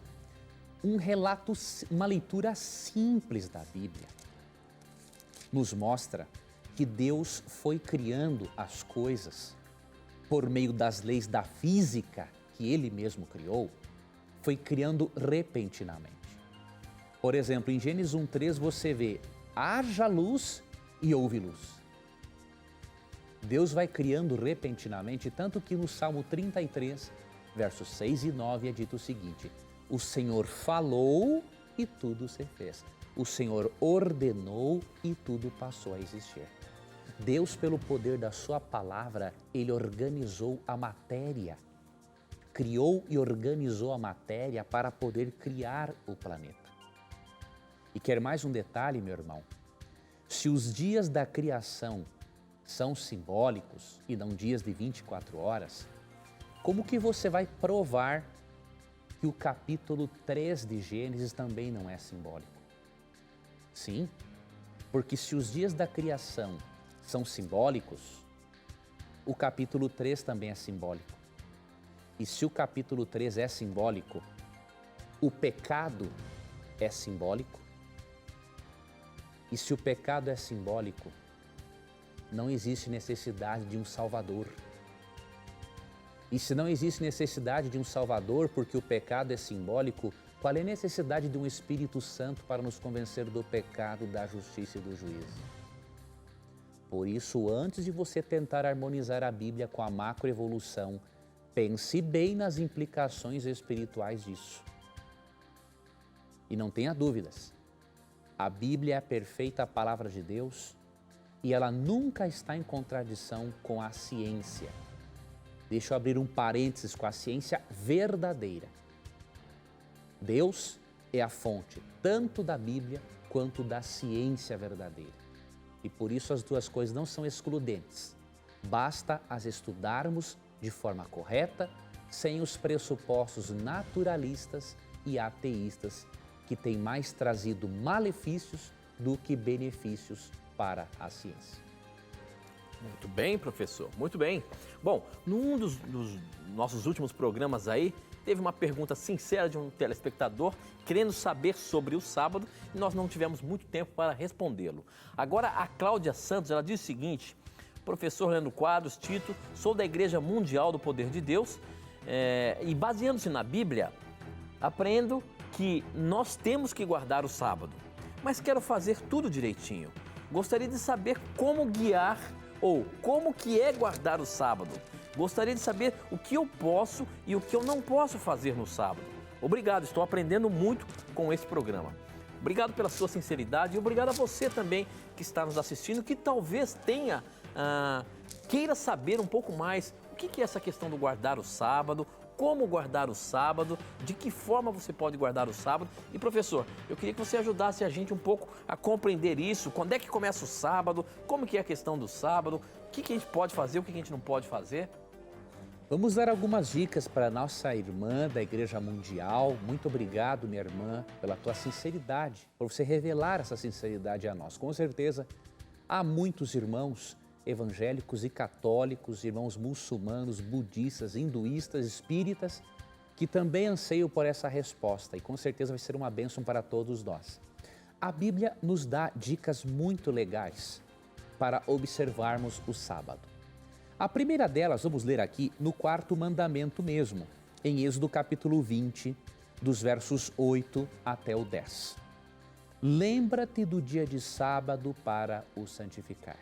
Uma leitura simples da Bíblia nos mostra que Deus foi criando as coisas por meio das leis da física que Ele mesmo criou, foi criando repentinamente. Por exemplo, em Gênesis 1:3 você vê, haja luz e houve luz. Deus vai criando repentinamente, tanto que no Salmo 33, versos 6 e 9 é dito o seguinte: o Senhor falou e tudo se fez. o Senhor ordenou e tudo passou a existir. Deus, pelo poder da sua palavra, Ele organizou a matéria, criou e organizou a matéria para poder criar o planeta. E quer mais um detalhe, meu irmão? Se os dias da criação são simbólicos e não dias de 24 horas, como que você vai provar que o capítulo 3 de Gênesis também não é simbólico? Sim, porque se os dias da criação são simbólicos, o capítulo 3 também é simbólico. E se o capítulo 3 é simbólico, o pecado é simbólico. E se o pecado é simbólico, não existe necessidade de um Salvador. E se não existe necessidade de um Salvador porque o pecado é simbólico, qual é a necessidade de um Espírito Santo para nos convencer do pecado, da justiça e do juízo? Por isso, antes de você tentar harmonizar a Bíblia com a macroevolução, pense bem nas implicações espirituais disso. E não tenha dúvidas, a Bíblia é a perfeita palavra de Deus e ela nunca está em contradição com a ciência. Deixa eu abrir um parênteses com a ciência verdadeira. Deus é a fonte tanto da Bíblia quanto da ciência verdadeira. E por isso as duas coisas não são excludentes. Basta as estudarmos de forma correta, sem os pressupostos naturalistas e ateístas que têm mais trazido malefícios do que benefícios para a ciência. Muito bem, professor, muito bem. Bom, num dos nossos últimos programas aí, teve uma pergunta sincera de um telespectador querendo saber sobre o sábado e nós não tivemos muito tempo para respondê-lo. Agora, a Cláudia Santos, ela diz o seguinte: professor Leandro Quadros, Tito, sou da Igreja Mundial do Poder de Deus e baseando-se na Bíblia, aprendo que nós temos que guardar o sábado, mas quero fazer tudo direitinho. Gostaria de saber como guiar ou como que é guardar o sábado. Gostaria de saber o que eu posso e o que eu não posso fazer no sábado. Obrigado, estou aprendendo muito com esse programa. Obrigado pela sua sinceridade e obrigado a você também que está nos assistindo, que talvez queira saber um pouco mais o que é essa questão do guardar o sábado, como guardar o sábado, de que forma você pode guardar o sábado. E professor, eu queria que você ajudasse a gente um pouco a compreender isso, quando é que começa o sábado, como que é a questão do sábado, o que a gente pode fazer, o que a gente não pode fazer. Vamos dar algumas dicas para a nossa irmã da Igreja Mundial. Muito obrigado, minha irmã, pela tua sinceridade, por você revelar essa sinceridade a nós. Com certeza, há muitos irmãos evangélicos e católicos, irmãos muçulmanos, budistas, hinduístas, espíritas, que também anseiam por essa resposta e com certeza vai ser uma bênção para todos nós. A Bíblia nos dá dicas muito legais para observarmos o sábado. A primeira delas, vamos ler aqui no 4º mandamento mesmo, em Êxodo capítulo 20, dos versos 8 até o 10. Lembra-te do dia de sábado para o santificar.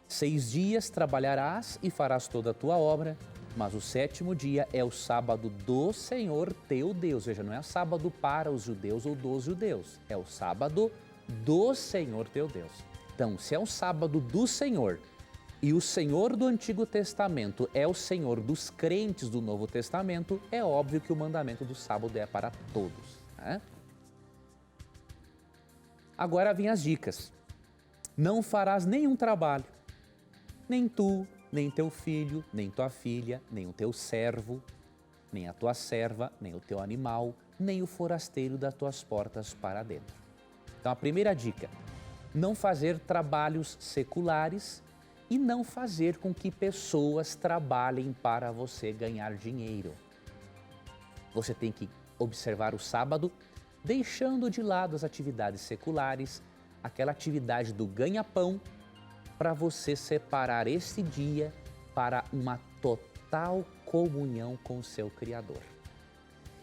6 dias trabalharás e farás toda a tua obra, mas o 7º dia é o sábado do Senhor teu Deus. Veja, não é sábado para os judeus ou dos judeus, é o sábado do Senhor teu Deus. Então, se é o sábado do Senhor e o Senhor do Antigo Testamento é o Senhor dos crentes do Novo Testamento, é óbvio que o mandamento do sábado é para todos, né? Agora vêm as dicas. Não farás nenhum trabalho, nem tu, nem teu filho, nem tua filha, nem o teu servo, nem a tua serva, nem o teu animal, nem o forasteiro das tuas portas para dentro. Então a primeira dica, não fazer trabalhos seculares e não fazer com que pessoas trabalhem para você ganhar dinheiro. Você tem que observar o sábado, deixando de lado as atividades seculares, aquela atividade do ganha-pão, para você separar esse dia para uma total comunhão com o seu Criador.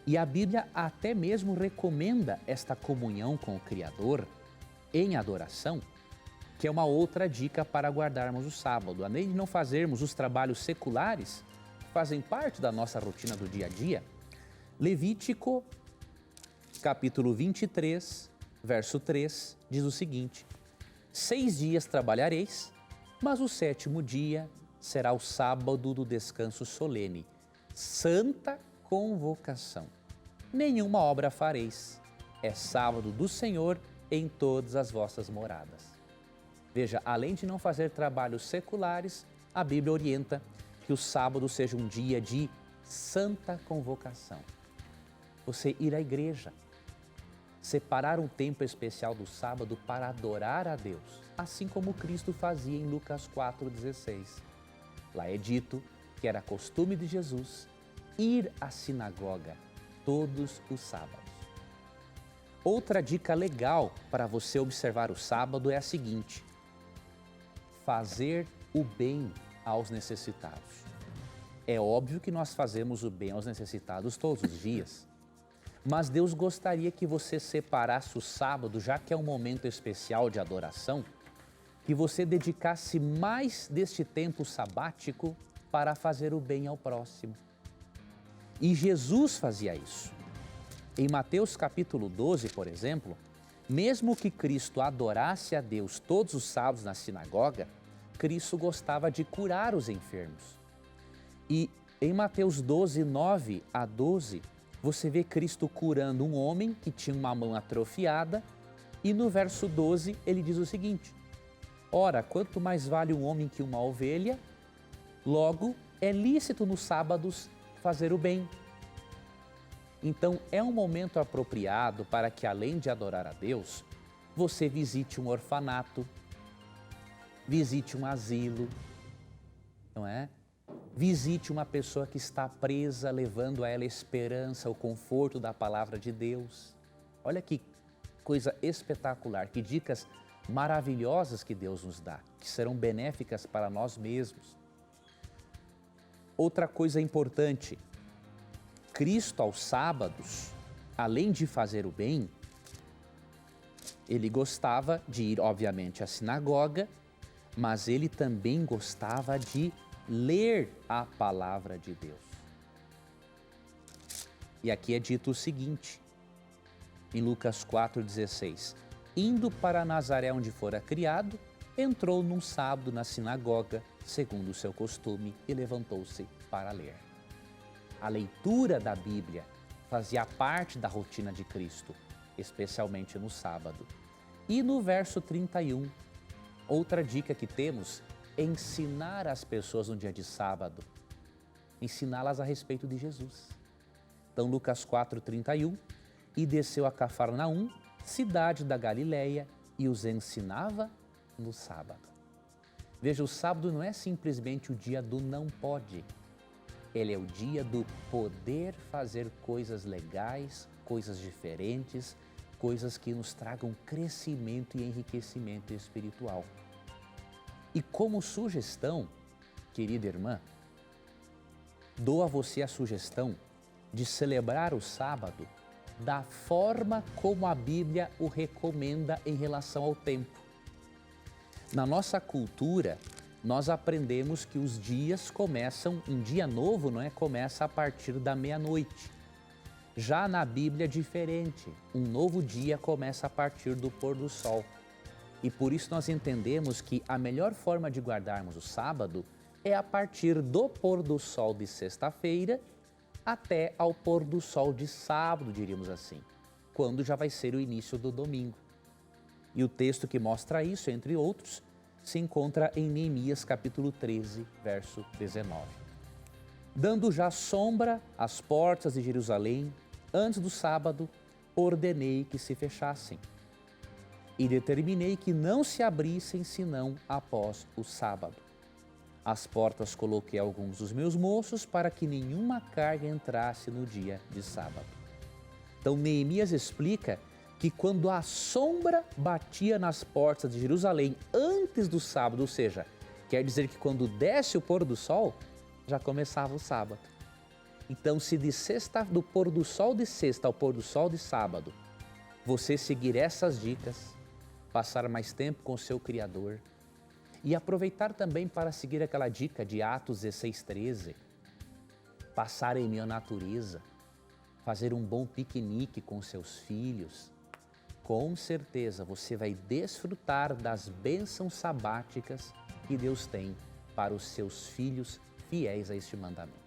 E a Bíblia até mesmo recomenda esta comunhão com o Criador em adoração, que é uma outra dica para guardarmos o sábado. Além de não fazermos os trabalhos seculares, que fazem parte da nossa rotina do dia a dia, Levítico, capítulo 23, verso 3, diz o seguinte: 6 dias trabalhareis, mas o 7º dia será o sábado do descanso solene, santa convocação. Nenhuma obra fareis, é sábado do Senhor em todas as vossas moradas. Veja, além de não fazer trabalhos seculares, a Bíblia orienta que o sábado seja um dia de santa convocação. Você ir à igreja, separar um tempo especial do sábado para adorar a Deus, assim como Cristo fazia em Lucas 4,16. Lá é dito que era costume de Jesus ir à sinagoga todos os sábados. Outra dica legal para você observar o sábado é a seguinte: fazer o bem aos necessitados. É óbvio que nós fazemos o bem aos necessitados todos os dias, mas Deus gostaria que você separasse o sábado, já que é um momento especial de adoração, que você dedicasse mais deste tempo sabático para fazer o bem ao próximo. E Jesus fazia isso. Em Mateus capítulo 12, por exemplo, mesmo que Cristo adorasse a Deus todos os sábados na sinagoga, Cristo gostava de curar os enfermos. E em Mateus 12, 9 a 12, você vê Cristo curando um homem que tinha uma mão atrofiada, e no verso 12 ele diz o seguinte: ora, quanto mais vale um homem que uma ovelha, logo é lícito nos sábados fazer o bem. Então é um momento apropriado para que, além de adorar a Deus, você visite um orfanato, visite um asilo, não é? Visite uma pessoa que está presa, levando a ela esperança, o conforto da palavra de Deus. Olha que coisa espetacular, que dicas maravilhosas que Deus nos dá, que serão benéficas para nós mesmos. Outra coisa importante, Cristo aos sábados, além de fazer o bem, ele gostava de ir, obviamente, à sinagoga, mas ele também gostava de ler a palavra de Deus. E aqui é dito o seguinte, em Lucas 4,16: indo para Nazaré, onde fora criado, entrou num sábado na sinagoga, segundo o seu costume, e levantou-se para ler. A leitura da Bíblia fazia parte da rotina de Cristo, especialmente no sábado. E no verso 31, outra dica que temos é ensinar as pessoas no dia de sábado, ensiná-las a respeito de Jesus. Então, Lucas 4,31, e desceu a Cafarnaum, cidade da Galileia, e os ensinava no sábado. Veja, o sábado não é simplesmente o dia do não pode. Ele é o dia do poder fazer coisas legais, coisas diferentes, coisas que nos tragam crescimento e enriquecimento espiritual. E como sugestão, querida irmã, dou a você a sugestão de celebrar o sábado da forma como a Bíblia o recomenda em relação ao tempo. Na nossa cultura, nós aprendemos que os dias começam, um dia novo, não é? Começa a partir da meia-noite. Já na Bíblia é diferente, um novo dia começa a partir do pôr do sol. E por isso nós entendemos que a melhor forma de guardarmos o sábado é a partir do pôr do sol de sexta-feira até ao pôr do sol de sábado, diríamos assim, quando já vai ser o início do domingo. E o texto que mostra isso, entre outros, se encontra em Neemias capítulo 13, verso 19. Dando já sombra às portas de Jerusalém, antes do sábado, ordenei que se fechassem. E determinei que não se abrissem senão após o sábado. As portas coloquei alguns dos meus moços para que nenhuma carga entrasse no dia de sábado. Então Neemias explica que quando a sombra batia nas portas de Jerusalém antes do sábado, ou seja, quer dizer que quando desce o pôr do sol, já começava o sábado. Então, se do pôr do sol de sexta ao pôr do sol de sábado, você seguir essas dicas, passar mais tempo com o seu Criador e aproveitar também para seguir aquela dica de Atos 16:13, passar em minha natureza, fazer um bom piquenique com seus filhos, com certeza você vai desfrutar das bênçãos sabáticas que Deus tem para os seus filhos fiéis a este mandamento.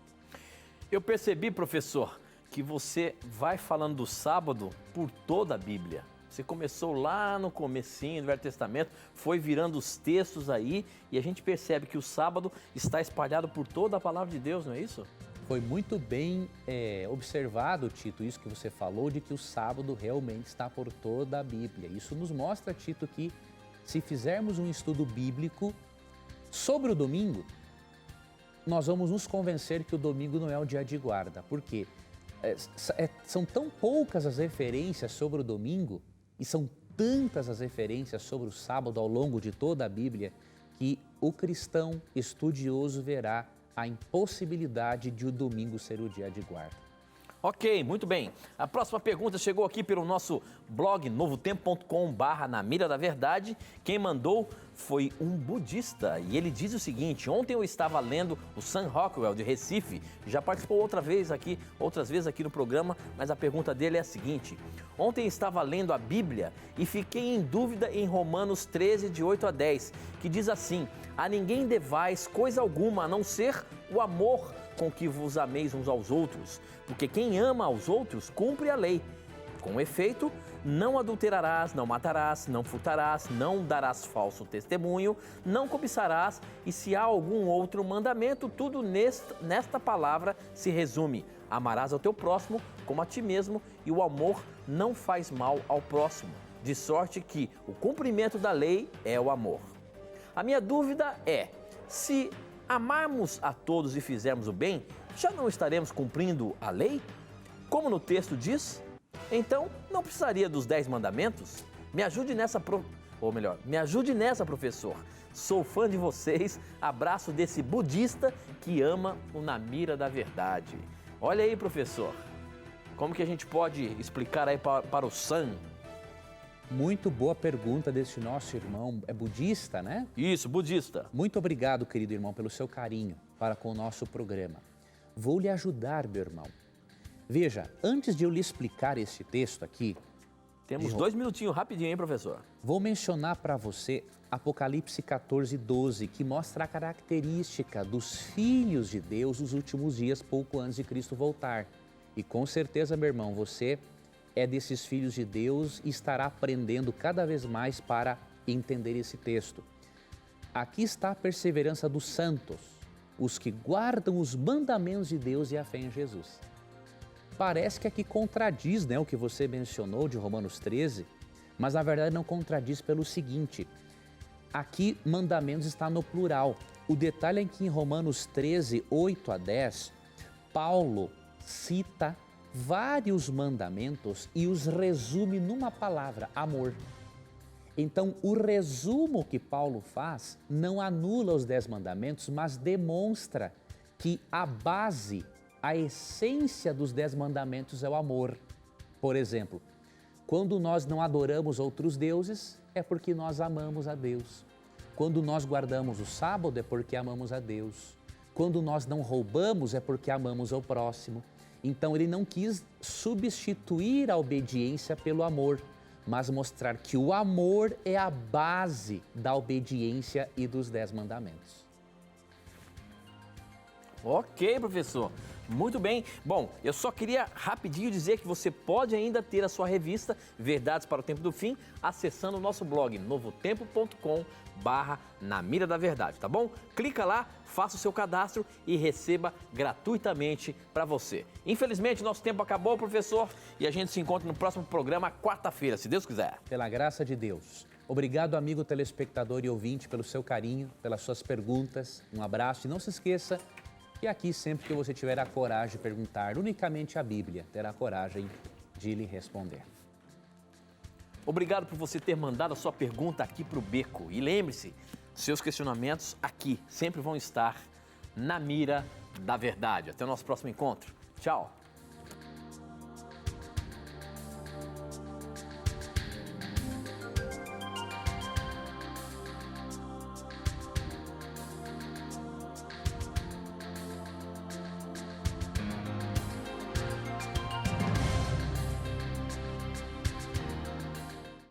Eu percebi, professor, que você vai falando do sábado por toda a Bíblia. Você começou lá no comecinho do Velho Testamento, foi virando os textos aí e a gente percebe que o sábado está espalhado por toda a palavra de Deus, não é isso? Foi muito bem observado, Tito, isso que você falou, de que o sábado realmente está por toda a Bíblia. Isso nos mostra, Tito, que se fizermos um estudo bíblico sobre o domingo, nós vamos nos convencer que o domingo não é o dia de guarda. Por quê? São tão poucas as referências sobre o domingo e são tantas as referências sobre o sábado ao longo de toda a Bíblia que o cristão estudioso verá a impossibilidade de o domingo ser o dia de guarda. Ok, muito bem. A próxima pergunta chegou aqui pelo nosso blog novotempo.com/na mira da verdade. Quem mandou foi um budista e ele diz o seguinte: ontem eu estava lendo o Sam Rockwell de Recife, já participou outras vezes aqui no programa, mas a pergunta dele é a seguinte: ontem estava lendo a Bíblia e fiquei em dúvida em Romanos 13, de 8 a 10, que diz assim: a ninguém devais coisa alguma a não ser o amor com que vos ameis uns aos outros, porque quem ama aos outros cumpre a lei. Com efeito, não adulterarás, não matarás, não furtarás, não darás falso testemunho, não cobiçarás, e se há algum outro mandamento, tudo nesta palavra se resume: amarás ao teu próximo como a ti mesmo, e o amor não faz mal ao próximo, de sorte que o cumprimento da lei é o amor. A minha dúvida é, se amarmos a todos e fizermos o bem, já não estaremos cumprindo a lei? Como no texto diz? Então, não precisaria dos 10 mandamentos? Me ajude nessa, professor. Sou fã de vocês. Abraço desse budista que ama o Na Mira da Verdade. Olha aí, professor. Como que a gente pode explicar aí para o Sam? Muito boa pergunta desse nosso irmão, é budista, né? Isso, budista. Muito obrigado, querido irmão, pelo seu carinho para com o nosso programa. Vou lhe ajudar, meu irmão. Veja, antes de eu lhe explicar esse texto aqui... Temos 2 minutinhos, rapidinho, hein, professor? Vou mencionar para você Apocalipse 14, 12, que mostra a característica dos filhos de Deus nos últimos dias, pouco antes de Cristo voltar. E com certeza, meu irmão, você é desses filhos de Deus e estará aprendendo cada vez mais para entender esse texto. Aqui está a perseverança dos santos, os que guardam os mandamentos de Deus e a fé em Jesus. Parece que aqui contradiz, né, o que você mencionou de Romanos 13, mas na verdade não contradiz pelo seguinte: aqui mandamentos está no plural. O detalhe é que em Romanos 13, 8 a 10, Paulo cita vários mandamentos e os resume numa palavra: amor. Então, o resumo que Paulo faz não anula os 10 mandamentos, mas demonstra que a base, a essência dos 10 mandamentos é o amor. Por exemplo, quando nós não adoramos outros deuses, é porque nós amamos a Deus. Quando nós guardamos o sábado, é porque amamos a Deus. Quando nós não roubamos, é porque amamos ao próximo. Então, ele não quis substituir a obediência pelo amor, mas mostrar que o amor é a base da obediência e dos 10 mandamentos. Ok, professor. Muito bem. Bom, eu só queria rapidinho dizer que você pode ainda ter a sua revista Verdades para o Tempo do Fim acessando o nosso blog novotempo.com/na mira da verdade, tá bom? Clica lá, faça o seu cadastro e receba gratuitamente para você. Infelizmente, nosso tempo acabou, professor, e a gente se encontra no próximo programa, quarta-feira, se Deus quiser. Pela graça de Deus. Obrigado, amigo telespectador e ouvinte, pelo seu carinho, pelas suas perguntas. Um abraço e não se esqueça que aqui, sempre que você tiver a coragem de perguntar unicamente a Bíblia, terá coragem de lhe responder. Obrigado por você ter mandado a sua pergunta aqui para o Beco. E lembre-se, seus questionamentos aqui sempre vão estar na mira da verdade. Até o nosso próximo encontro. Tchau!